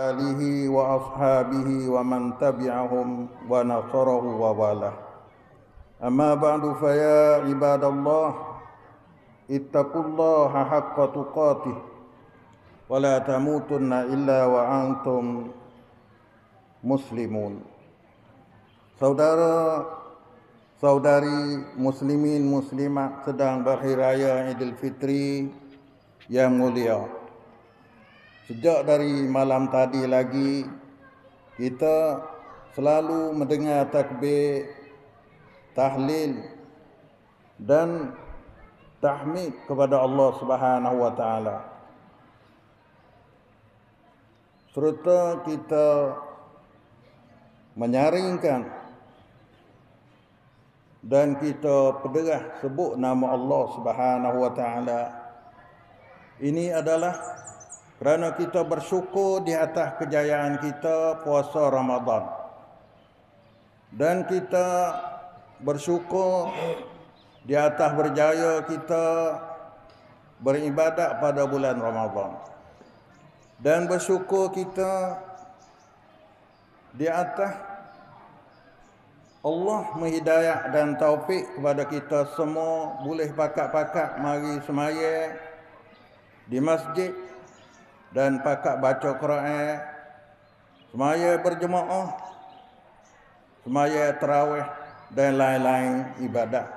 آله وأصحابه ومن تبعهم ونصره ووالاه. أما بعد فيا عباد الله اتقوا الله حق تقاته ولا تموتن إلا وأنتم muslimun. Saudara-saudari muslimin muslimat sedang berhari raya Idul Fitri yang mulia. Sejak dari malam tadi lagi kita selalu mendengar takbir, tahlil dan tahmid kepada Allah Subhanahu wa taala. Serta kita menyaringkan dan kita pederah sebut nama Allah Subhanahu wa taala. Ini adalah kerana kita bersyukur di atas kejayaan kita puasa Ramadan. Dan kita bersyukur di atas berjaya kita beribadat pada bulan Ramadan. Dan bersyukur kita di atas Allah menghidayah dan taufik kepada kita semua boleh pakat-pakat mari semaya di masjid dan pakat baca Quran, semaya berjemaah, semaya tarawih dan lain-lain ibadat.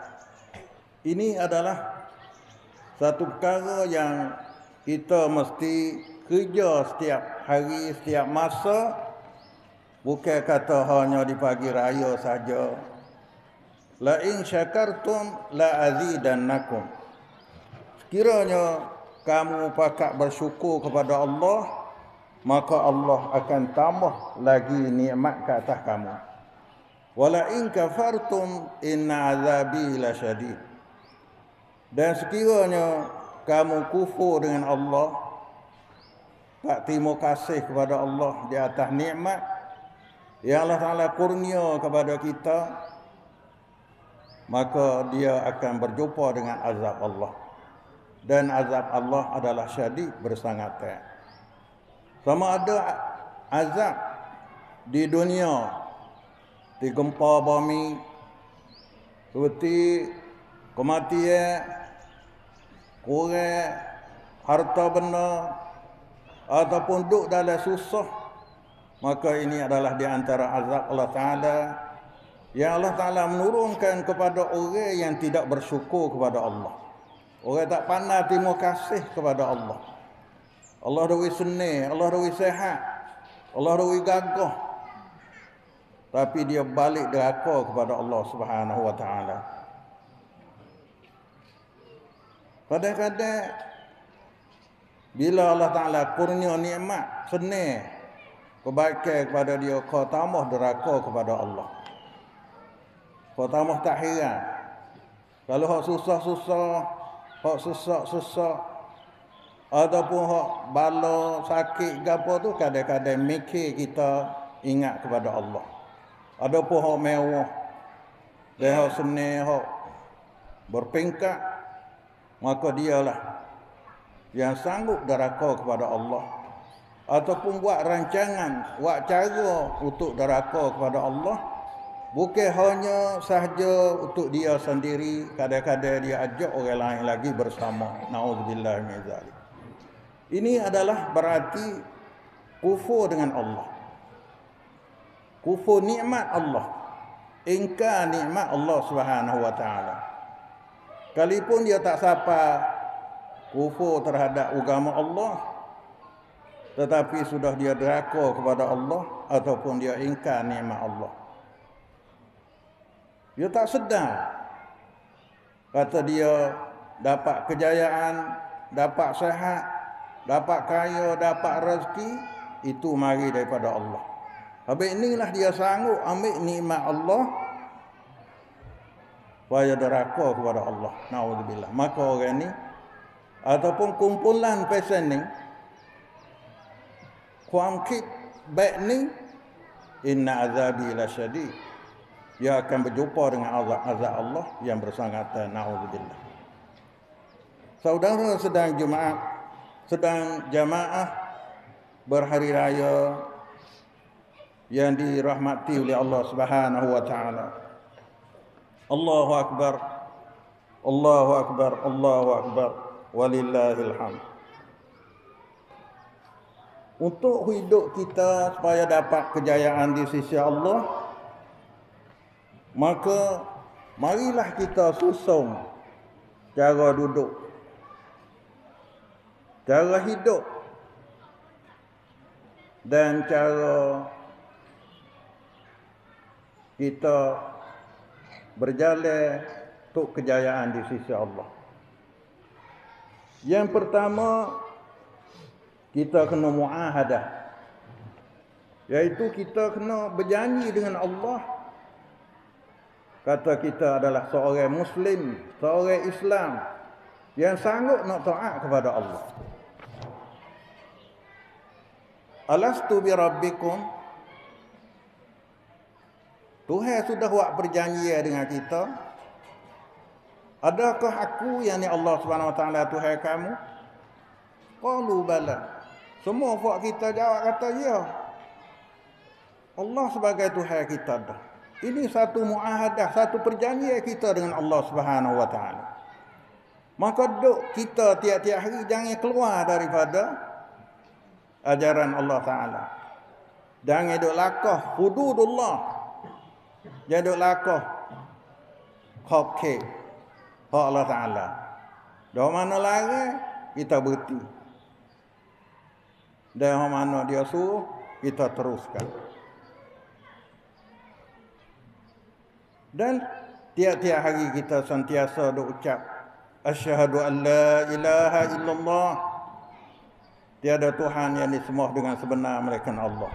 Ini adalah satu perkara yang kita mesti kerja setiap hari, setiap masa. Bukan kata hanya di pagi raya saja. La in syakartum la azidannakum. Sekiranya kamu pakat bersyukur kepada Allah, maka Allah akan tambah lagi nikmat ke atas kamu. Wala in kafartum inna azabi lasyadid. Dan sekiranya kamu kufur dengan Allah, tak terima kasih kepada Allah di atas nikmat yang Allah Ta'ala kurnia kepada kita, maka dia akan berjumpa dengan azab Allah. Dan azab Allah adalah syadid bersangatan. Sama ada azab di dunia, di gempa bumi, seperti kematian, kurang harta benda, ataupun duduk dalam susah, maka ini adalah di antara azab Allah Ta'ala yang Allah Ta'ala menurunkan kepada orang yang tidak bersyukur kepada Allah. Orang tak pandai terima kasih kepada Allah. Allah dah senang, Allah dah sihat, Allah dah gagah, tapi dia balik deraka kepada Allah Subhanahu wa taala. Kadang-kadang bila Allah Ta'ala kurnia nikmat, senang kebaikan kepada dia, kau tambah deraka kepada Allah. Kau tambah tak heran. Kalau hak susah-susah, hak sesak-sesak, ataupun hak bala sakit gapo tu, kadang-kadang mikir kita ingat kepada Allah. Adapun hak mewah dan hak senang, hak berpingkat, maka dialah yang sanggup deraka kepada Allah. Ataupun buat rancangan, buat cara untuk deraka kepada Allah, bukan hanya sahaja untuk dia sendiri, kadang-kadang dia ajak orang lain lagi bersama. Nauzubillah min zalik. Ini adalah berarti kufur dengan Allah, kufur nikmat Allah, ingkar nikmat Allah Subhanahu wa taala. Kalipun dia tak sapa kufur terhadap agama Allah, tetapi sudah dia deraka kepada Allah ataupun dia ingkar nikmat Allah. Dia tak sedar. Kata dia dapat kejayaan, dapat sihat, dapat kaya, dapat rezeki, itu mari daripada Allah. Habis inilah dia sanggup ambil nikmat Allah, supaya deraka kepada Allah. Nauzubillah. Maka orang ni ataupun kumpulan pesan ni, kuangkit baik ni, inna azabi lasyadid. Dia akan berjumpa dengan azab Allah yang bersangatan. Nauzubillah. Saudara sedang jemaah berhari raya yang dirahmati oleh Allah Subhanahu wa taala. Allahu akbar. Allahu akbar. Allahu akbar. Walillahil hamd. Untuk hidup kita supaya dapat kejayaan di sisi Allah, maka marilah kita susung cara duduk, cara hidup dan cara kita berjalan untuk kejayaan di sisi Allah. Yang pertama, kita kena muahadah, iaitu kita kena berjanji dengan Allah. Kata kita adalah seorang Muslim, seorang Islam yang sanggup nak taat kepada Allah. Alastu bi rabbikum. Tuhan sudah buat perjanjian dengan kita. Adakah aku yang ni Allah Subhanahu Wa Taala Tuhan kamu? Qalu bala. Semua buat kita jawab kata ya. Allah sebagai Tuhan kita dah. Ini satu muahadah, satu perjanjian kita dengan Allah Subhanahu Wa Taala. Maka duk kita tiap-tiap hari jangan keluar daripada ajaran Allah Taala. Jangan duk lakah hududullah. Jangan duk lakah hak Allah Taala. Dari mana lagi kita berhenti. Dan mana dia suruh kita teruskan. Dan tiap-tiap hari kita sentiasa duk ucap asyhadu an la ilaha illallah. Tiada Tuhan yang disembah dengan sebenar melainkan Allah.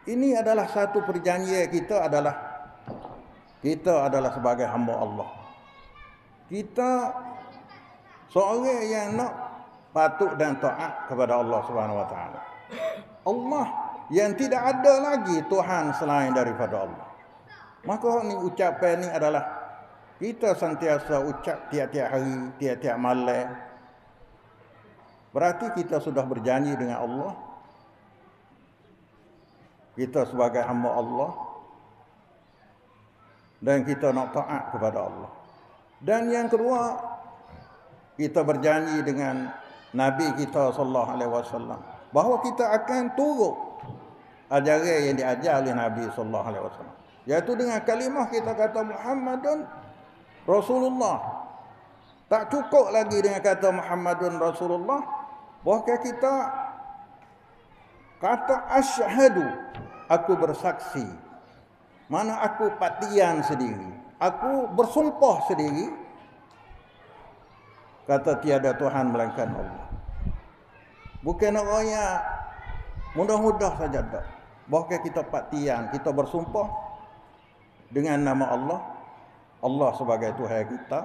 Ini adalah satu perjanjian kita adalah sebagai hamba Allah. Kita seorang yang nak patuh dan taat kepada Allah Subhanahu Wa Taala. Allah yang tidak ada lagi Tuhan selain daripada Allah. Maka ni ucapan ni adalah kita sentiasa ucap tiap-tiap hari, tiap-tiap malam. Berarti kita sudah berjanji dengan Allah. Kita sebagai hamba Allah. Dan kita nak taat kepada Allah. Dan yang kedua, kita berjanji dengan Nabi kita sallallahu alaihi wasallam bahawa kita akan turut ajaran yang diajar oleh Nabi sallallahu alaihi wasallam. Iaitu dengan kalimah kita kata Muhammadun Rasulullah. Tak cukup lagi dengan kata Muhammadun Rasulullah, bahkan kita kata asyhadu, aku bersaksi. Mana aku patian sendiri. Aku bersumpah sendiri. Kata tiada Tuhan melainkan Allah. Bukan orang yang mudah-mudah saja tak. Bahkan kita patian, kita bersumpah dengan nama Allah. Allah sebagai Tuhan kita.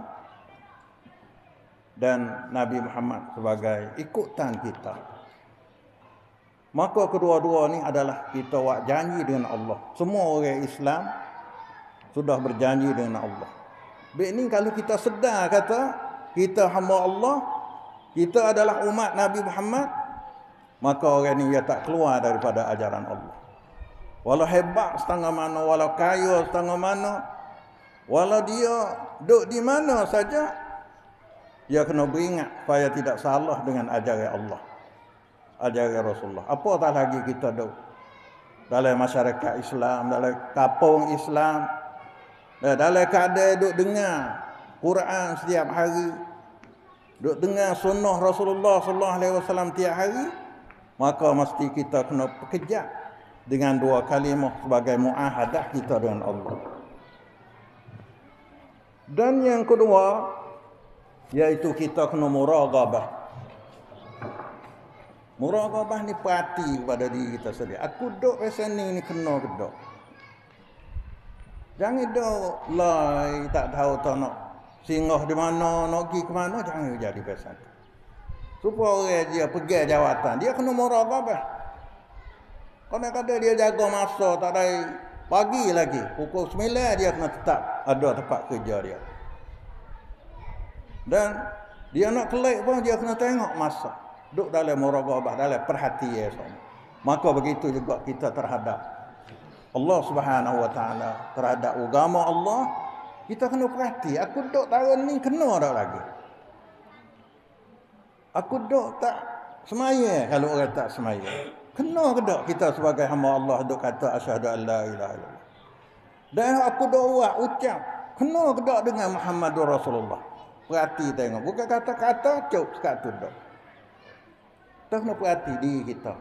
Dan Nabi Muhammad sebagai ikutan kita. Maka kedua-dua ni adalah kita buat janji dengan Allah. Semua orang Islam sudah berjanji dengan Allah. Baik ni kalau kita sedar kata kita hamba Allah, kita adalah umat Nabi Muhammad, maka orang ni dia tak keluar daripada ajaran Allah. Walau hebat setengah mana, walau kaya setengah mana, walau dia duduk di mana saja, dia kena beringat supaya tidak salah dengan ajaran Allah, ajaran Rasulullah. Apatah lagi kita duduk dalam masyarakat Islam, dalam kampung Islam, dalam keadaan duduk dengar Quran setiap hari, duduk dengar sunnah Rasulullah sallallahu alaihi wasallam tiap hari, maka mesti kita kena pekerja dengan dua kalimah sebagai muahadah kita dengan Allah. Dan yang kedua, iaitu kita kena muraqabah. Muraqabah ni perhati kepada diri kita sendiri. Aku duduk kat sini ni kena ke duduk. Jangan duduk lai tak tahu tak nak singgah di mana, nak pergi ke mana, jangan jadi pesan. Supaya orang dia pergi jawatan, dia kena muraqabah. Kadang-kadang dia jaga masa, tak ada pagi lagi. Pukul 9 dia kena tetap ada tempat kerja dia. Dan dia nak kelik pun dia kena tengok masa. Duduk dalam muraqabah, dalam perhatian semua. Maka begitu juga kita terhadap Allah Subhanahu Wa Taala, terhadap agama Allah, kita kena perhati. Aku duduk tahun ni kena tak lagi? Aku duduk tak semaya kalau orang tak semaya? Kena ke tak kita sebagai hamba Allah duk kata asyhadu an la ilaha illallah? Dan aku doa ucap, kena ke tak dengan Muhammadur Rasulullah? Perhati tengok, bukan kata-kata cuk sekat tu dok. Kita kena perhati diri kita.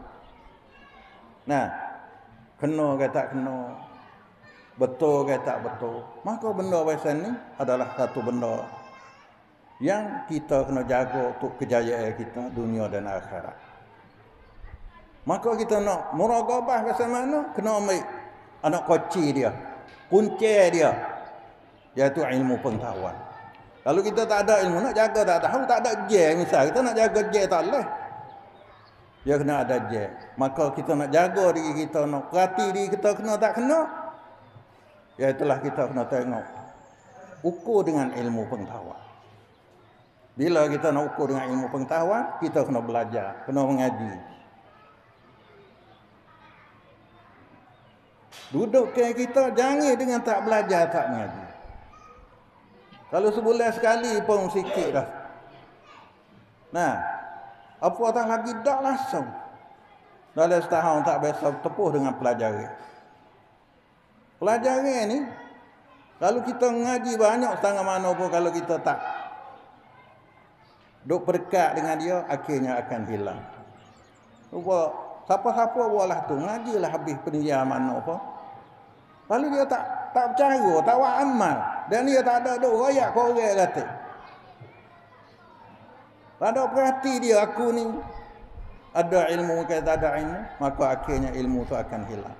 Nah, kena ke tak kena, betul ke tak betul. Maka benda macam ni adalah satu benda yang kita kena jaga untuk kejayaan kita dunia dan akhirat. Maka kita nak muraqabah macam mana? Kena ambil anak kunci dia, kunci dia, iaitu ilmu pengetahuan. Kalau kita tak ada ilmu, nak jaga tak tahu, tak ada je. Misal kita nak jaga je tak boleh. Dia kena ada je. Maka kita nak jaga diri kita, nak perhati diri kita kena tak kena. Iaitulah kita kena tengok. Ukur dengan ilmu pengetahuan. Bila kita nak ukur dengan ilmu pengetahuan, kita kena belajar, kena mengaji. Duduk ke kita, jangan dengan tak belajar, tak mengaji. Kalau sebulan sekali pun sikit dah. Nah, apatah lagi dak langsung. Dalam setahun tak biasa tepuh dengan pelajaran. Pelajaran ni, kalau kita mengaji banyak setengah mana pun, kalau kita tak duk berdekat dengan dia, akhirnya akan hilang. Cuba, siapa-siapa buatlah tu, mengajilah habis pendiam mana apa. Lalu dia tak percaya, tak buat amal. Dan dia tak ada duk royak ke orang kata. Tak ada perhati dia, aku ni ada ilmu ke tak ada ilmu, maka akhirnya ilmu tu akan hilang.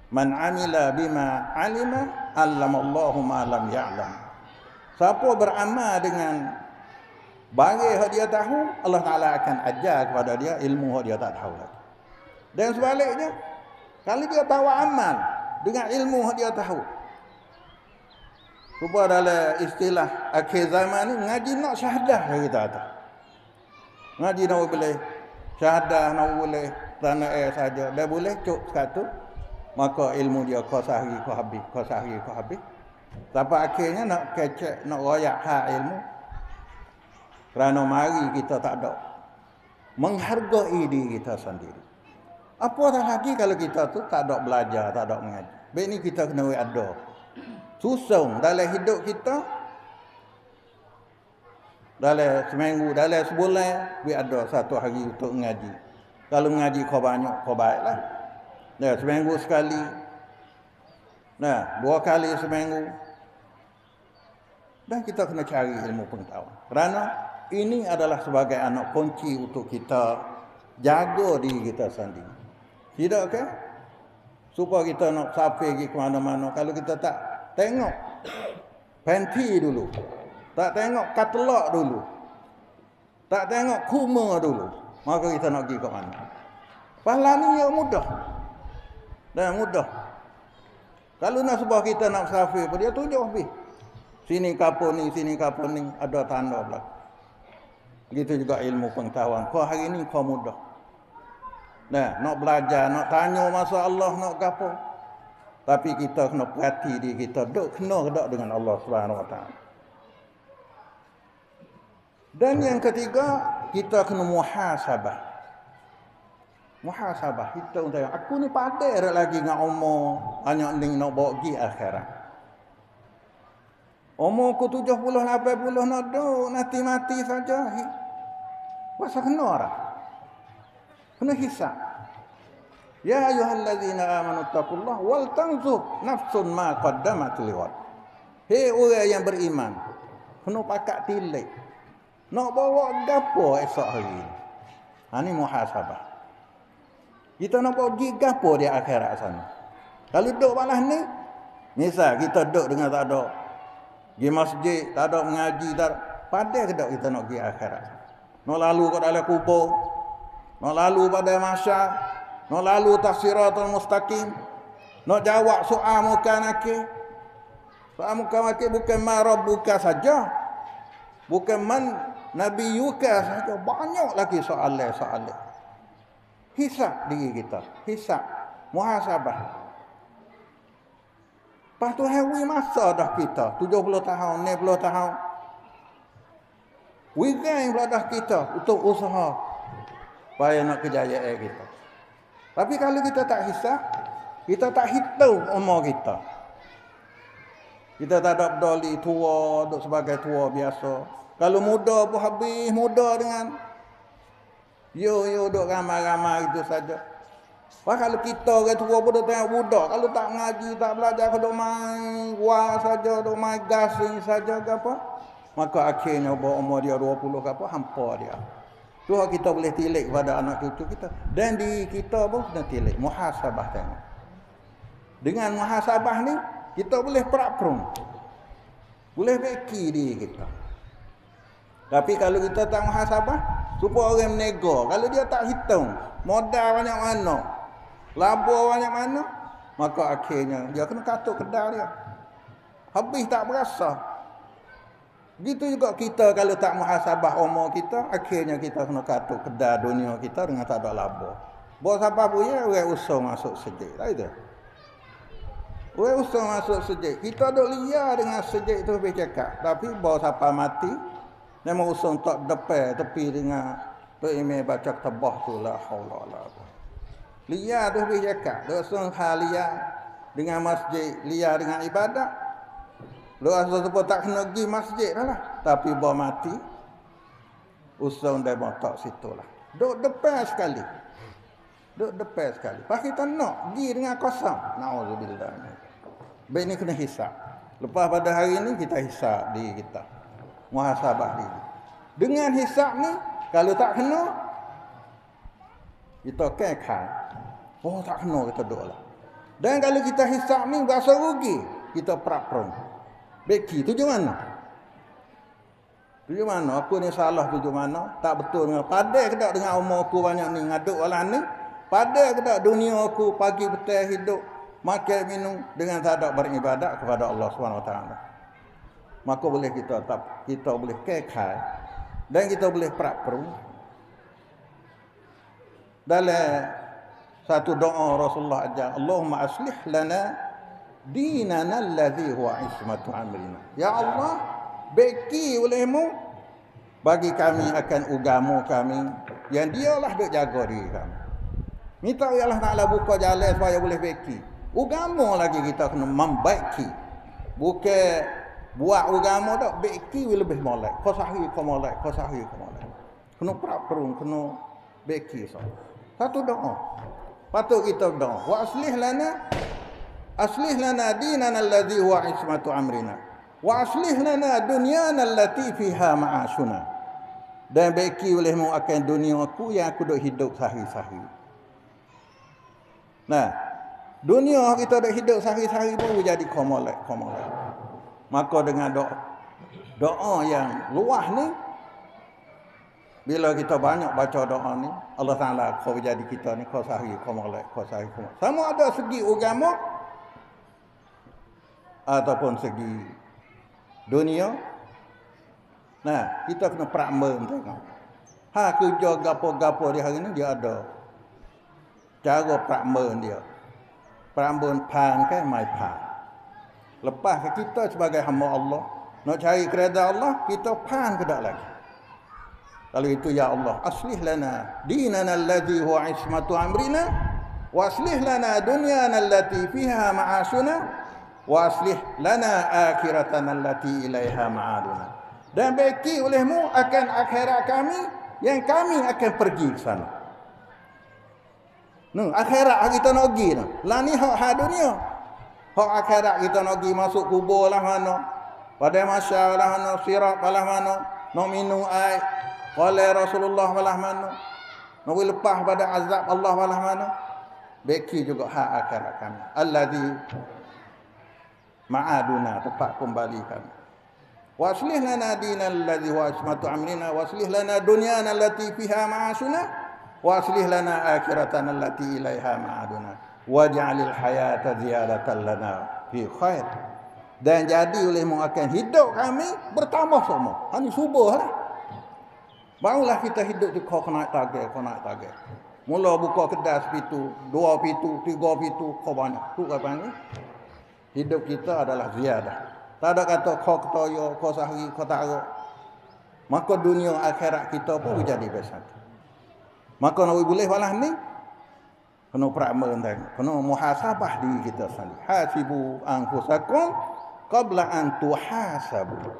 Man amila bima alima, allamallahu ma lam ya'lam. Siapa beramal dengan barang yang dia tahu, Allah Ta'ala akan ajar kepada dia ilmu yang dia tak tahu lagi. Dan sebaliknya, kalau dia tahu amal dengan ilmu yang dia tahu, cuba dalam istilah akhir zaman ni, ngaji nak syahadah kita kata. Ngaji nak boleh syahadah, nak boleh tanah air saja. Dah boleh cuk sekatu, maka ilmu dia kau sehari kau habis, kau sehari kau habis. Sampai akhirnya nak kecek, nak royak hak ilmu. Kerana mari kita tak ada menghargai diri kita sendiri. Apatah lagi kalau kita tu tak ada belajar, tak ada mengaji. Baik ni kita kena ada susung dalam hidup kita, dalam seminggu, dalam sebulan, biar ada satu hari untuk mengaji. Kalau mengaji kau banyak, kau baiklah. Nah, seminggu sekali. Nah, 2 kali seminggu. Dan kita kena cari ilmu pengetahuan. Kerana ini adalah sebagai anak kunci untuk kita jaga diri kita sendiri. Tidak ke? Supaya kita nak sampai pergi ke mana-mana. Kalau kita tak tengok penti dulu, tak tengok katalog dulu, tak tengok kuma dulu, maka kita nak pergi ke mana? Pahala ni ya mudah. Dan mudah. Kalau nak sebab kita nak musafir, dia tunjuk habis. Sini kapur ni, sini kapur ni, ada tanda belakang. Begitu juga ilmu pengetahuan. Kau hari ni kau mudah. Nah, nak belajar, nak tanya masa Allah, nak apa. Tapi kita kena perhati diri kita, duk kena ke tak dengan Allah Subhanahu Wa Taala. Dan yang ketiga, kita kena muhasabah. Muhasabah, kita tengok, aku ni padai lagi dengan umur hanya ni nak bawa pergi akhirat. Umurku 70, 80 nak duk, nanti mati saja. Masa kena orang. Kena hisab. Ya ayyuhallazina amanu taqullah wal tanzur nafsun ma qaddamat lighad. Hei orang yang beriman, kena pakat tilik. Nak bawa gapo esok hari ni? Ha ni muhasabah. Kita nak bawa pergi gapo di akhirat sana. Kalau duduk malah ni, misal kita duduk dengan tak ada pergi masjid, tak ada mengaji, tak padai ke tak kita nak pergi akhirat. Nak lalu kat dalam kubur, nak lalu pada mahsyar, nak lalu siratal mustaqim, nak jawab soal muka nakir. Soal muka nakir bukan ma rabbuka saja, bukan man nabiyuka saja, banyak lagi soalan-soalan. Hisap diri kita. Hisap. Muhasabah. Lepas tu hewi masa dah kita. 70 tahun, 60 tahun. Wigai pula dah kita untuk usaha. Supaya nak kejayaan kita. Tapi kalau kita tak hisap, kita tak hitung umur kita. Kita tak ada peduli tua, duduk sebagai tua biasa. Kalau muda pun habis muda dengan yo duduk ramai-ramai itu saja. Wah kalau kita orang tua pun duduk tengok budak. Kalau tak ngaji, tak belajar, duduk main wah saja, duduk main gasing saja ke apa. Maka akhirnya umur dia 20 ke apa, hampa dia. Tu kita boleh tilik pada anak cucu kita. Dan di kita pun kena tilik. Muhasabah tengok. Dengan muhasabah ni, kita boleh perapun. Boleh beki diri kita. Tapi kalau kita tak muhasabah, supaya orang menego. Kalau dia tak hitung, modal banyak mana, laba banyak mana, maka akhirnya dia kena katuk kedai dia. Habis tak berasa. Gitu juga kita kalau tak muhasabah umur kita, akhirnya kita kena katuk kedai dunia kita dengan tak ada laba. Bawa siapa pun ya, orang usung masuk sejik. Tak itu? Orang usung masuk sejik. Kita duk liar dengan sejik tu habis cakap. Tapi bawa siapa mati, memang usung tak depan tepi dengan Tok Imam baca tabah tu la haula wala quwwata. Liar tu habis cakap. Duk usung hal liar dengan masjid, liar dengan ibadat. Lu asal sebab tak kena pergi masjid dah lah. Tapi bawa mati, usung dia botak situ lah. Duk depan sekali. Duk depan sekali. Pas kita nak pergi dengan kosong. Na'udzubillah. Baik ni kena hisap. Lepas pada hari ni kita hisap diri kita. Muhasabah diri. Dengan hisap ni, kalau tak kena, kita kekal. Oh tak kena kita duduk lah. Dan kalau kita hisap ni, berasa rugi. Kita perapun. Beki, tuju mana? Tuju mana? Aku ni salah tuju mana? Tak betul dengan padai ke tak dengan umur aku banyak ni ngaduk walang ni? Padai ke tak dunia aku pagi petang hidup makan minum dengan tak ada beribadat kepada Allah SWT. Maka boleh kita boleh kekal dan kita boleh perapun. Dalam satu doa Rasulullah ajar, Allahumma aslih lana dinana alladhi huwa ismatu amrina. Ya Allah, beki olehmu bagi kami akan agama kami yang dialah duk jaga diri kami. Minta ya Allah Ta'ala buka jalan supaya boleh beki. Agama lagi kita kena membaiki. Bukan buat agama tak, beki lebih molek. Kau sahih kau molek, kau sahih kau molek. Kena perapun, kena beki. Satu doa. Patut kita doa. Wa aslih lana dinana alladhi huwa ismatu amrina. Wa aslih lana dunyana allati fiha ma'ashuna. Dan beki olehmu akan dunia aku yang aku duk hidup sahih-sahih. Nah, dunia kita dah hidup sehari-hari pun jadi komolek. Maka dengan doa yang luah ni, bila kita banyak baca doa ni, Allah Ta'ala kau jadi kita ni kau sehari komolek. Sama ada segi agama ataupun segi dunia. Nah, kita kena prakmen tengok. Kerja gapo-gapo di hari ni dia ada cara prakmen dia. Perambun pan kan mai pan. Lepas kita sebagai hamba Allah nak cari kereda Allah, kita pan ke dak lagi. Kalau itu ya Allah, aslih lana dinana alladhi huwa ismatu amrina wa aslih lana dunyana allati fiha ma'ashuna wa aslih lana akhiratana allati ilaiha ma'aduna. Dan beki olehmu akan akhirat kami yang kami akan pergi ke sana. Akhirat kita nak pergi tu. Lah ni hak dunia. Hak akhirat kita nak pergi masuk kubur lah mana. Pada masyarakat lah mana, sirat lah mana, nak minum air. Oleh Rasulullah lah mana. Nak lepas pada azab Allah lah mana. Beki juga hak akhirat kami. Alladhi ma'aduna, tempat kembali kami. Wa aslih lana dinal ladzi huwa ismatu amrina wa aslih lana dunyana allati fiha ma'ashuna. Wa aslih lana akhiratana allati ilaiha ma'aduna waj'alil hayata ziyadatan lana fi khair. Dan jadi olehmu akan hidup kami bertambah semua. Ini subuh lah. Barulah kita hidup tu kau naik target. Mula buka kedai sepitu, 2 pintu, 3 pintu, kau banyak. Tu apa ni? Hidup kita adalah ziyadah. Tak ada kata kau ketoyo, kau sehari, kau tak ada. Maka dunia akhirat kita pun jadi bersatu. Maka nak boleh balas ni, kena peramal dan kena muhasabah diri kita sendiri. Hasibu anfusakum qabla an tuhasabu.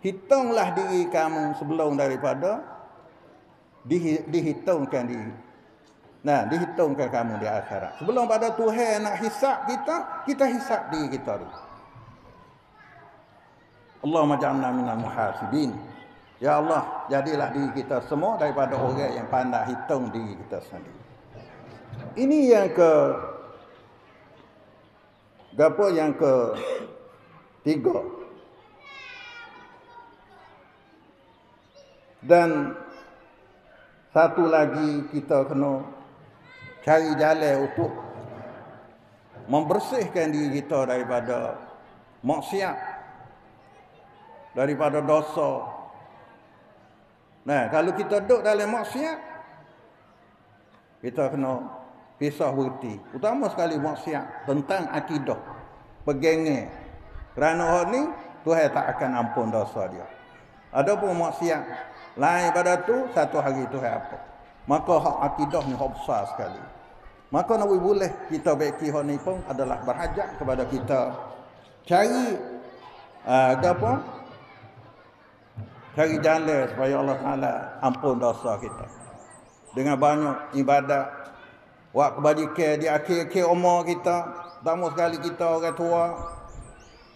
Hitunglah diri kamu sebelum daripada dihitungkan diri. Nah, dihitungkan kamu di akhirat. Sebelum pada Tuhan nak hisap kita, kita hisap diri kita dulu. Allahumma ja'alna minal muhasibin. Ya Allah, jadilah diri kita semua daripada orang yang pandai hitung diri kita sendiri. Ini yang yang ketiga. Dan satu lagi kita kena cari jalan untuk membersihkan diri kita daripada maksiat, daripada dosa. Nah, kalau kita duduk dalam maksiat, kita kena pisah berhenti. Utama sekali maksiat tentang akidah, pegangan. Kerana hal ni Tuhan tak akan ampun dosa dia. Adapun maksiat lain pada tu, satu hari Tuhan apa. Maka hak akidah ni hak besar sekali. Maka nak boleh kita baiki hak ni pun adalah berhajat kepada kita cari cari jalan supaya Allah Taala ampun dosa kita. Dengan banyak ibadat, buat kebajikan di akhir-akhir umur kita. Pertama sekali kita orang tua,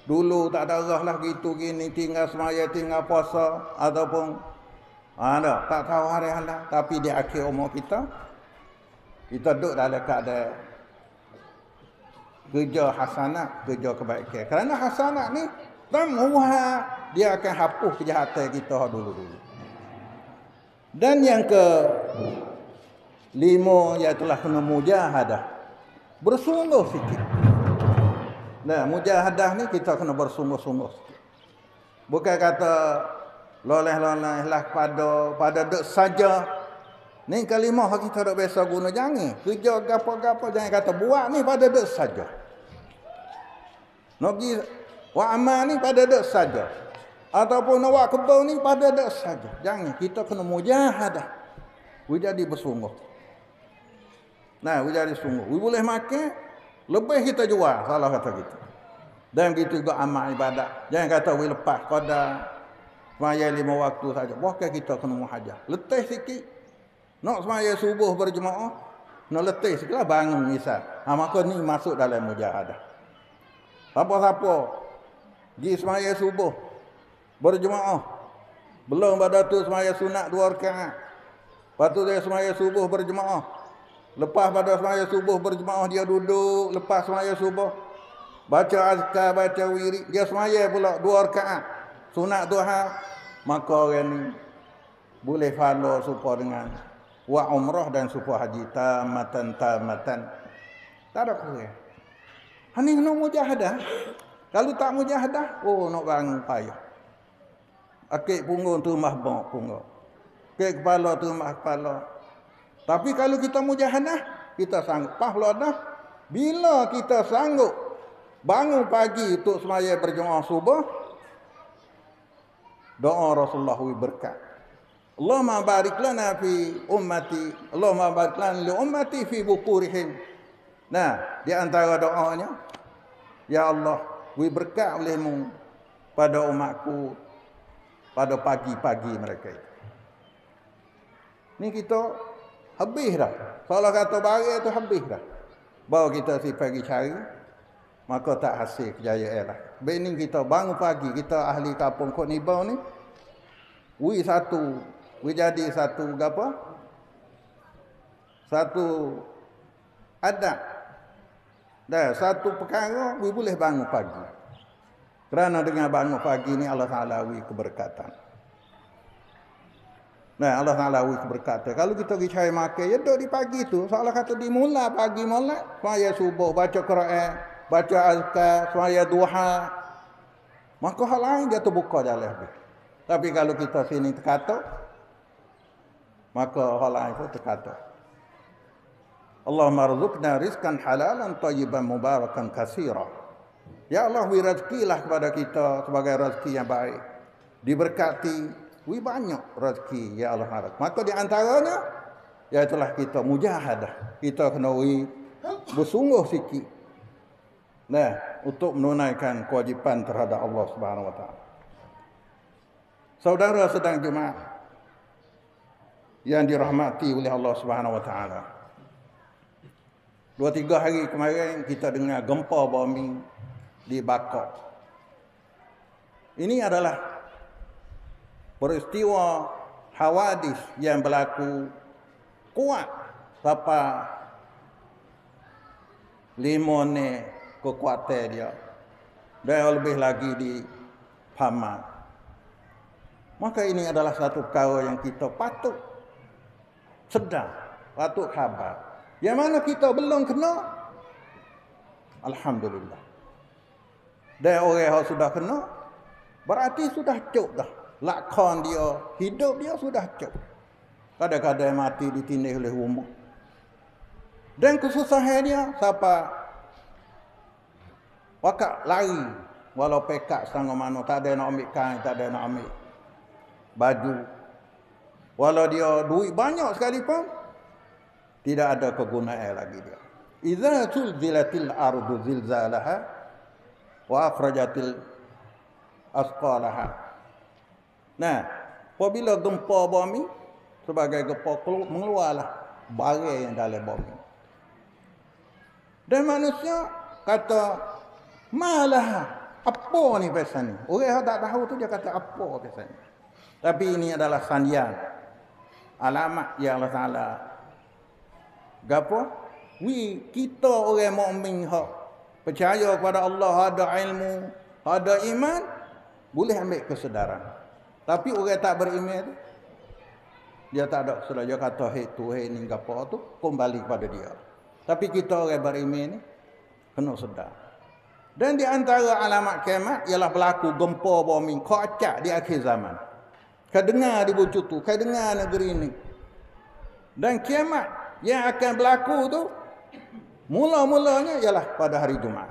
dulu tak ada arah lah gitu gini, tinggal semaya, tinggal puasa ataupun tak tahu hari halal. Tapi di akhir umur kita duduk dalam keadaan kerja hasanat, kerja kebaikan. Kerana hasanat ni dia akan hapus kejahatan kita dulu-dulu. Dan yang ke-5 ialah kena mujahadah. Bersungguh sikit. Nah, mujahadah ni kita kena bersungguh-sungguh sikit. Bukan kata loleh-loleh lah pada dek saja. Ni kalimah kita tak biasa guna, jangan. Kerja gapo-gapo jangan kata buat ni pada dek saja. Nak pergi buat amal ni pada dek saja. Ataupun nak buat kebun ni pada dek saja. Jangan, kita kena mujahadah. Jadi bersungguh. Nah, jadi sungguh. Boleh makan, lebih kita jual, salah kata kita. Dan begitu juga amal ibadat. Jangan kata lepas qada semaya 5 waktu saja. Bukan kita kena muhajah. Letih sikit. Nak semaya subuh berjemaah, nak letih sikit lah bangun misal. Maka ni masuk dalam mujahadah. Siapa-siapa pergi semaya subuh berjemaah, belum pada tu semaya sunat 2 rakaat. Lepas tu dia semaya subuh berjemaah. Lepas pada semaya subuh berjemaah dia duduk, lepas semaya subuh baca azkar, baca wirid, dia semaya pula 2 rakaat sunat duha. Maka orang ni boleh follow supaya dengan wa umrah dan supaya haji tamatan. Tak ada kurang. Hani kena mujahadah. Kalau tak mujahadah, nak bangun payah. Akik punggung tu mah bong punggung. Akik kepala tu mah kepala. Tapi kalau kita mujahadah, kita sanggup. Pahala dah. Bila kita sanggup bangun pagi untuk semaya berjemaah subuh, doa Rasulullah berkat. Allahumma barik lana fi ummati, Allahumma barik lana li ummati fi bukurihim. Nah, di antara doanya, ya Allah, berkat olehmu pada umatku pada pagi-pagi mereka itu. Ni kita habis dah. Salah kata barik tu habis dah. Bawa kita si pagi cari, maka tak hasil kejayaan lah. Bening kita bangun pagi, kita ahli kampung Kok Nibau ni, jadi satu apa? Satu adab. Dah satu perkara boleh bangun pagi. Kerana dengan bangun pagi ni Allah Taala keberkatan. Nah, Allah Taala keberkatan. Kalau kita pergi cari makan, ya duduk di pagi tu, seolah kata dimula pagi molek, semaya subuh, baca Quran, baca azkar, semaya duha. Maka hal lain dia terbuka jalan dia. Tapi kalau kita sini terkata, maka hal lain pun terkata. Allahumma rzuqna rizqan halalan thayyiban mubarakan katsira. Ya Allah, beri rezekilah kepada kita sebagai rezeki yang baik. Diberkati, beri banyak rezeki ya Allah. Maka di antaranya iaitulah kita mujahadah. Kita kena bersungguh sikit. Nah, untuk menunaikan kewajipan terhadap Allah Subhanahu wa taala. Saudara sedang jemaah yang dirahmati oleh Allah Subhanahu wa taala. 2-3 hari kemarin kita dengar gempa bumi di Bangkok. Ini adalah peristiwa hawadis yang berlaku kuat sampai 5 ni kekuatan dia. Dan lebih lagi di Pama. Maka ini adalah satu perkara yang kita patut sedar, patut khabar. Yang mana kita belum kena, alhamdulillah. Dan orang yang sudah kena, berarti sudah cukup dah. Lakon dia, hidup dia sudah cukup. Kadang-kadang mati ditindih oleh rumah. Dan kesusahan dia, siapa wakak lari, walau pekat setengah mana, tak ada nak ambil kain, tak ada nak ambil baju. Walau dia duit banyak sekalipun, tidak ada kegunaan lagi dia. Idza zulzilatil ardu zilzalaha wa akhrajatil asqalaha. Nah, apabila gempa bumi, sebagai gempa mengeluarlah barang yang dalam bumi. Dan manusia kata, malah apa ni pasal ni? Orang yang tak tahu tu dia kata apa pasal ni. Tapi ini adalah sandian. Alamat yang Allah Ta'ala. Gapo? Kita orang mukmin hak percaya kepada Allah, ada ilmu, ada iman, boleh ambil kesedaran. Tapi orang tak beriman tu, dia tak ada kesedaran. Dia kata, hei tu, hei ni gapo tu, kembali kepada dia. Tapi kita orang beriman ni, kena sedar. Dan di antara alamat kiamat ialah berlaku gempa bumi kocak di akhir zaman. Kau dengar di bujur tu, kau dengar negeri ni. Dan kiamat yang akan berlaku tu, mula-mulanya ialah pada hari Jumaat.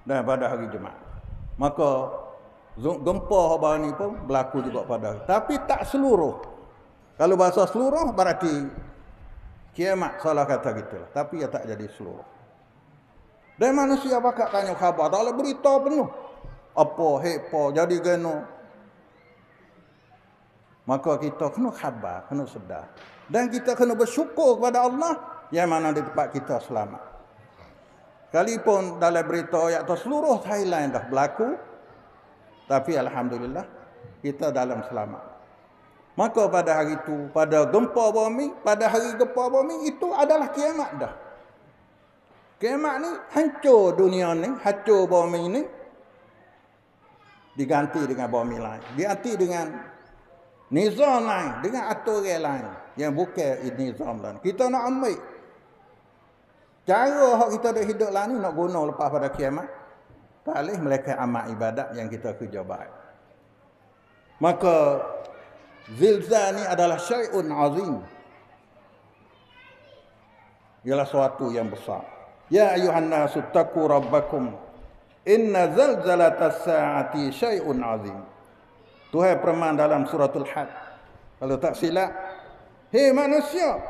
Dan pada hari Jumaat. Maka gempa haba ni pun berlaku juga pada hari. Tapi tak seluruh. Kalau bahasa seluruh berarti kiamat, salah kata gitu. Tapi ia tak jadi seluruh. Dan manusia bakal tanya khabar. Tak ada berita penuh. Apa, hepa, jadi geno. Maka kita kena khabar, kena sedar. Dan kita kena bersyukur kepada Allah yang mana di tempat kita selamat. Kalipun dalam berita ayat seluruh Thailand dah berlaku, tapi alhamdulillah kita dalam selamat. Maka pada hari itu, pada gempa bumi, pada hari gempa bumi itu adalah kiamat dah. Kiamat ni hancur dunia ni, hancur bumi ni, diganti dengan bumi lain, diganti dengan nizam lain, dengan aturan lain yang bukan nizam lain. Kita nak ambil cara hak kita dah hidup lah ni nak guna lepas pada kiamat. Tak boleh melekat amal ibadat yang kita kerja baik. Maka zilzal ni adalah syai'un azim. Ialah suatu yang besar. Ya ayuhan nasu taqu rabbakum inna zalzalatas sa'ati syai'un azim. Tuhan firman dalam suratul Had. Kalau tak silap, hei manusia,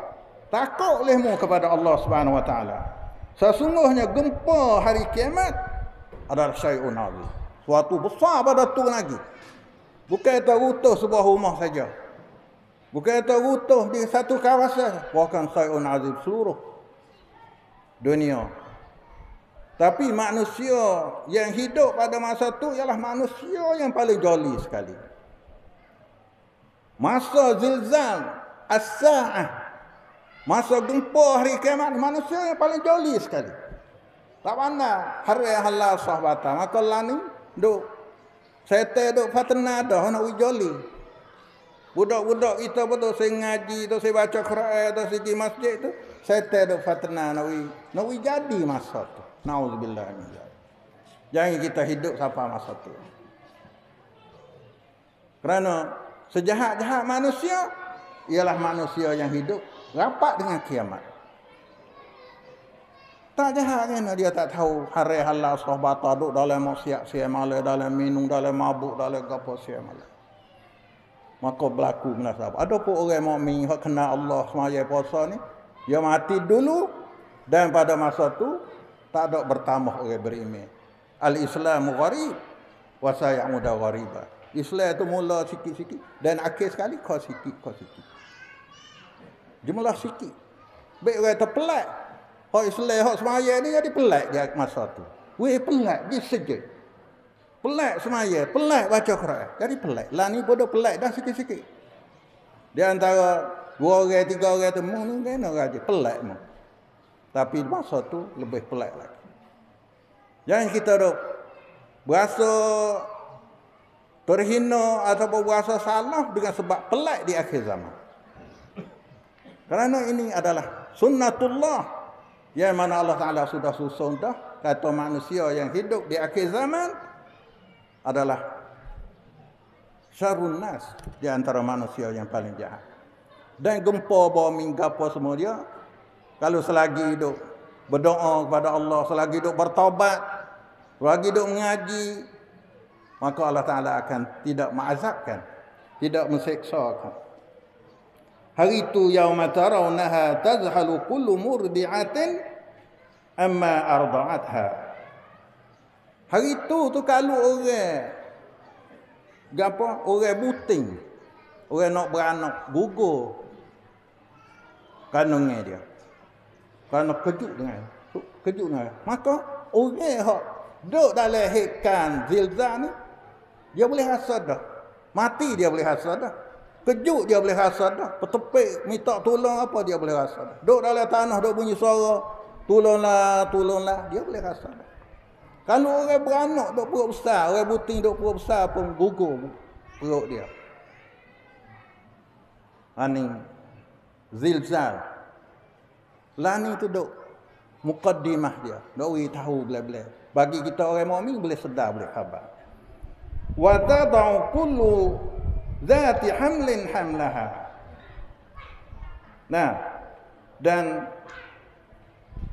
takut olehmu kepada Allah Subhanahu wa taala. Sesungguhnya gempa hari kiamat adalah syai'un azim. Suatu besar pada tu lagi. Bukan terutuh sebuah rumah saja. Bukan terutuh di satu kawasan, bahkan syai'un azim seluruh dunia. Tapi manusia yang hidup pada masa itu ialah manusia yang paling joli sekali. Masa zilzal as-sa'ah, masa gempa hari kiamat, manusia yang paling joli sekali. Tak mana hari halal sahabata. Maka lah ni duk setan duk fatna dah nak joli. Budak-budak kita betul saya ngaji, tu saya baca Quran, tu saya pergi masjid tu, setan duk fatna nak jadi masa tu. Nauzubillah min dzalik. Jangan kita hidup sampai masa tu. Kerana sejahat-jahat manusia ialah manusia yang hidup rapat dengan kiamat. Tak jahat kena dia tak tahu harai halal sahabat duk dalam maksiat sia malam, dalam minum, dalam mabuk, dalam gapo sia malam. Maka berlaku munasabah. Ada pun orang mukmin hak kenal Allah semaya puasa ni, dia mati dulu dan pada masa tu tak ada bertambah orang beriman. Al-Islamu gharib wa sayaudu ghariba. Islam tu mula sikit-sikit dan akhir sekali kau sikit. Jumlah sikit. Baik orang terpelat. Hak Islam hak semaya ni jadi pelat dia masa tu. Weh pelat dia saja. Pelat semaya, pelat baca Quran. Jadi pelat. Lah ni bodoh pelat dah sikit-sikit. Di antara 2 orang 3 orang temu ni kena raja pelat mu. Tapi masa tu lebih pelat lagi. Jangan kita duk berasa terhina ataupun berasa salah dengan sebab pelat di akhir zaman. Kerana ini adalah sunnatullah yang mana Allah Ta'ala sudah susun dah kata manusia yang hidup di akhir zaman adalah syarrun nas, di antara manusia yang paling jahat. Dan gempa bumi gapo semua dia kalau selagi hidup berdoa kepada Allah, selagi hidup bertaubat, selagi hidup mengaji, maka Allah Ta'ala akan tidak mengazabkan, tidak menseksakan. Hari itu yauma tarawnaha tazhalu kullu murdi'atin amma arda'atha. Hari itu tu kalau orang buting, orang nak beranak gugur kandungnya dia. Kerana kejut dengan maka orang hak duduk dalam hekan zilzal ni dia boleh hasad dah. Mati dia boleh hasad dah. Kejut dia boleh hasad dah. Petepik minta tolong apa dia boleh hasad dah. Duduk dalam tanah duduk bunyi suara tolonglah dia boleh hasad dah. Kalau orang beranak duk perut besar, orang buting duk perut besar pun gugur perut dia. Ani zilzal. Lah ni tu duk mukaddimah dia. Duk tahu bela-bela. Bagi kita orang mukmin boleh sedar, boleh khabar. Wa tad'u kullu zati hamlin hamlaha. Nah, dan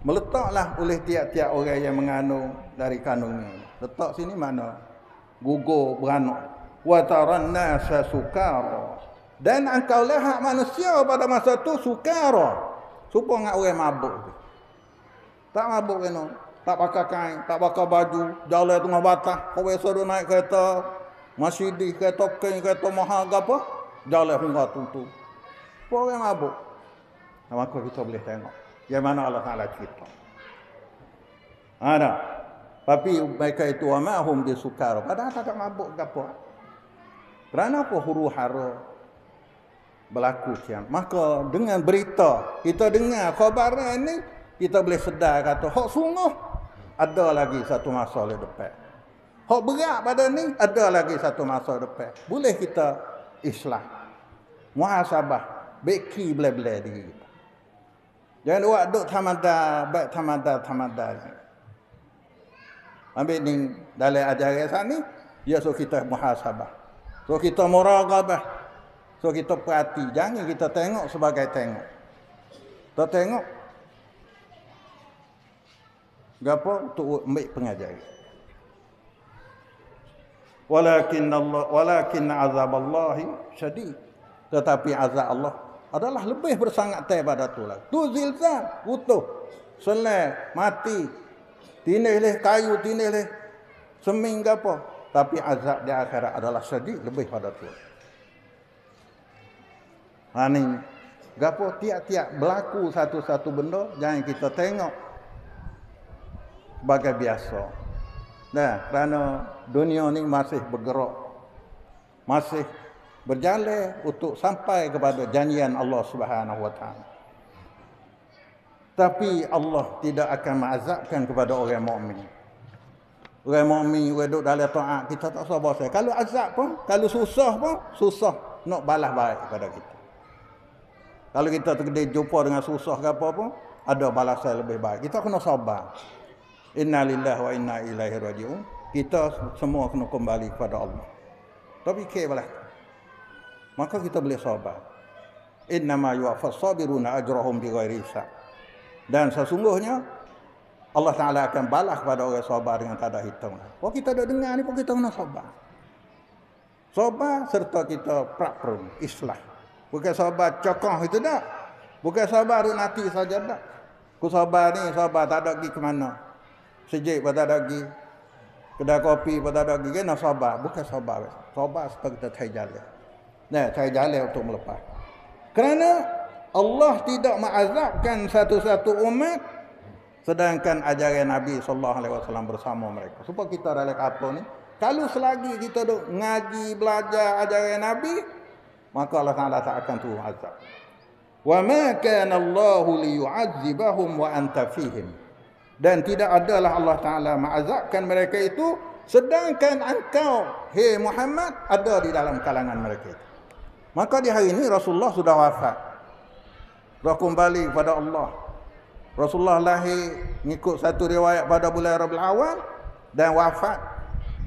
meletaklah oleh tiap-tiap orang yang mengandung dari kandungnya. Letak sini mana? Gugur beranak. Wa taran nasa sukara. Dan engkau lihat manusia pada masa tu sukara. Supaya ngak orang mabuk. Tak mabuk kena. Tak pakai kain, tak pakai baju, jalan tengah batas. Kau suruh naik kereta Mercedes, kereta kain, kereta mahal ke apa? Jalan hingga tutup. Orang mabuk. Maka kita boleh tengok. Yang mana Allah Ta'ala cerita. Ada. Tapi mereka itu wa ma'hum bisukar. Padahal tak ada mabuk ke apa. Kerana apa huru hara berlaku siang. Maka dengan berita, kita dengar khabaran ni, kita boleh sedar kata, hak sungguh, ada lagi satu masa le depan. Hak berat pada ni, ada lagi satu masa depan. Boleh kita islah. Muhasabah. Beki bela-bela diri kita. Jangan buat duk baik tamada. Ambil ni dalam ajaran saat ni, dia suruh kita muhasabah. Suruh kita muraqabah. Suruh kita perhati. Jangan kita tengok sebagai tengok. Kita tengok gapo untuk ambil pengajaran. Walakin azab Allah syadid. Tetapi azab Allah adalah lebih bersangat daripada tu lah. Tu zilzal, utuh, selai, mati, tinih leh kayu, tinih leh seming ke apa. Tapi azab di akhirat adalah sedih lebih pada tu. Ini, gapo tiap-tiap berlaku satu-satu benda, jangan kita tengok sebagai biasa. Nah, kerana dunia ni masih bergerak, masih berjalan untuk sampai kepada janjian Allah Subhanahu wa taala. Tapi Allah tidak akan mengazabkan kepada orang mukmin. Orang mukmin duduk dalam taat, kita tak sabar saya. Kalau azab pun, kalau susah pun, susah nak balas baik kepada kita. Kalau kita terkena jumpa dengan susah ke apa pun, ada balasan lebih baik. Kita kena sabar. Inna lillahi wa inna ilaihi raji'un. Kita semua kena kembali kepada Allah. Tapi kebalah. Maka kita boleh sabar. Innama yuwaffas sabiruna ajrahum bighairi hisab. Dan sesungguhnya Allah Ta'ala akan balas kepada orang sabar dengan tak ada hitung. Kalau kita dah dengar ni pun kita kena sabar. Sabar serta kita prak-perung, islah. Bukan sabar cokoh itu tak. Bukan sabar duk nanti saja tak. Ku sabar ni, sabar tak ada pergi ke mana. Sejik pun tak ada pergi. Kedai kopi pun tak ada pergi. Kena sabar. Bukan sabar. Sabar serta kita cari jalan. Nah, cari jalan untuk melepas. Kerana Allah tidak mengazabkan satu-satu umat sedangkan ajaran Nabi SAW bersama mereka. Supaya kita dalam apa ni? Kalau selagi kita duk ngaji, belajar ajaran Nabi, maka Allah Ta'ala tak akan turun azab. Wa ma kana Allahu liyu'adzibahum wa anta fihim. Dan tidak adalah Allah Ta'ala mengazabkan mereka itu sedangkan engkau, hei Muhammad, ada di dalam kalangan mereka itu. Maka di hari ini Rasulullah sudah wafat. Dah kembali kepada Allah. Rasulullah lahir mengikut satu riwayat pada bulan Rabiul Awal dan wafat